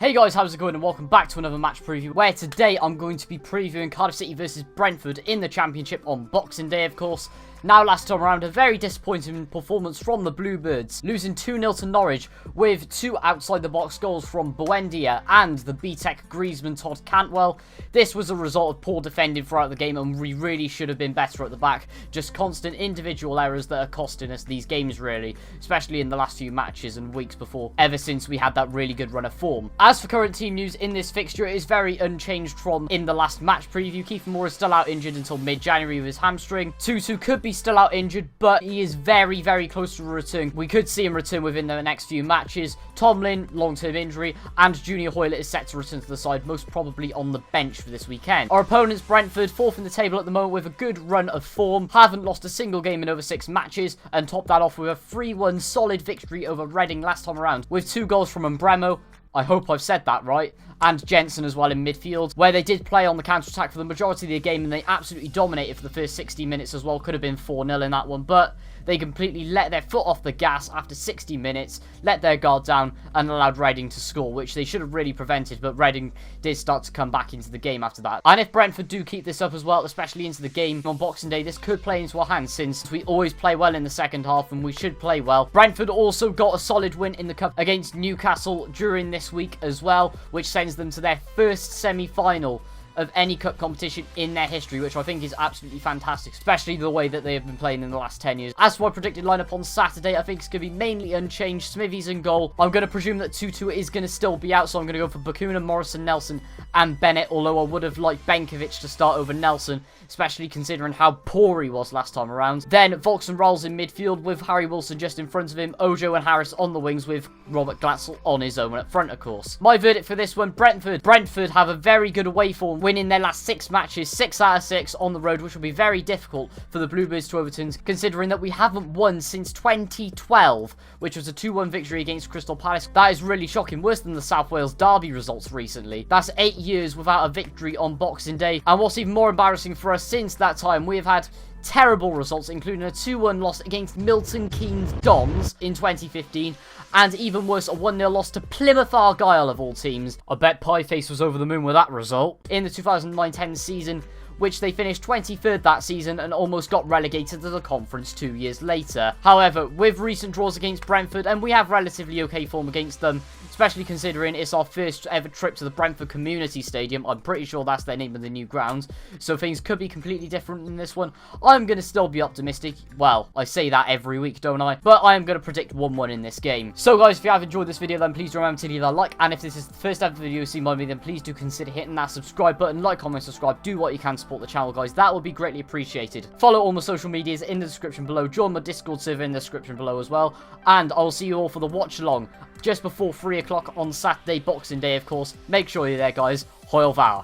Hey guys, how's it going and welcome back to another match preview where today I'm going to be previewing Cardiff City versus Brentford in the Championship on Boxing Day, of course. Now, last time around, a very disappointing performance from the Bluebirds, losing 2-0 to Norwich with two outside-the-box goals from Buendia and the BTEC Griezmann Todd Cantwell. This was a result of poor defending throughout the game, and we really should have been better at the back. Just constant individual errors that are costing us these games, really, especially in the last few matches and weeks before, ever since we had that really good run of form. As for current team news in this fixture, it is very unchanged from in the last match preview. Kiefer Moore is still out injured until mid-January with his hamstring. Tutu could be still out injured, but he is very, very close to a return. We could see him return within the next few matches. Tomlin, long-term injury, and Junior Hoylett is set to return to the side, most probably on the bench for this weekend. Our opponents, Brentford, fourth in the table at the moment with a good run of form, haven't lost a single game in over 6 matches, and topped that off with a 3-1 solid victory over Reading last time around, with 2 goals from Umbremo. I hope I've said that right. And Jensen as well in midfield, where they did play on the counter-attack for the majority of the game, and they absolutely dominated for the first 60 minutes as well. Could have been 4-0 in that one, but they completely let their foot off the gas after 60 minutes, let their guard down, and allowed Reading to score, which they should have really prevented, but Reading did start to come back into the game after that. And if Brentford do keep this up as well, especially into the game on Boxing Day, this could play into our hands, since we always play well in the second half, and we should play well. Brentford also got a solid win in the Cup against Newcastle during this week as well, which sends them to their first semi-final of any cup competition in their history, which I think is absolutely fantastic, especially the way that they have been playing in the last 10 years. As for my predicted lineup on Saturday, I think it's going to be mainly unchanged. Smithies in goal. I'm going to presume that Tutu is going to still be out, so I'm going to go for Bakuna, Morrison, Nelson, and Bennett, although I would have liked Benkovic to start over Nelson, especially considering how poor he was last time around. Then Volks and Rolls in midfield with Harry Wilson just in front of him, Ojo and Harris on the wings with Robert Glatzel on his own up front, of course. My verdict for this one, Brentford. Brentford have a very good away form, winning their last 6 matches, 6 out of 6 on the road, which will be very difficult for the Bluebirds to overturn, considering that we haven't won since 2012, which was a 2-1 victory against Crystal Palace. That is really shocking, worse than the South Wales derby results recently. That's 8 years without a victory on Boxing Day, and what's even more embarrassing for us, since that time we have had terrible results, including a 2-1 loss against Milton Keynes Dons in 2015, and even worse, a 1-0 loss to Plymouth Argyle of all teams. I bet Pieface was over the moon with that result. In the 2009-10 season, which they finished 23rd that season and almost got relegated to the conference 2 years later. However, with recent draws against Brentford, and we have relatively okay form against them, especially considering it's our first ever trip to the Brentford Community Stadium. I'm pretty sure that's their name of the new ground, so things could be completely different in this one. I'm going to still be optimistic. Well, I say that every week, don't I? But I am going to predict 1-1 in this game. So guys, if you have enjoyed this video, then please remember to leave a like, and if this is the first ever video you've seen by me, then please do consider hitting that subscribe button. Like, comment, subscribe, do what you can to support the channel, guys. That would be greatly appreciated. Follow all my social medias in the description below. Join my Discord server in the description below as well, and I'll see you all for the watch along just before 3 o'clock on Saturday, Boxing Day, of course. Make sure you're there, guys. Hoil Vow.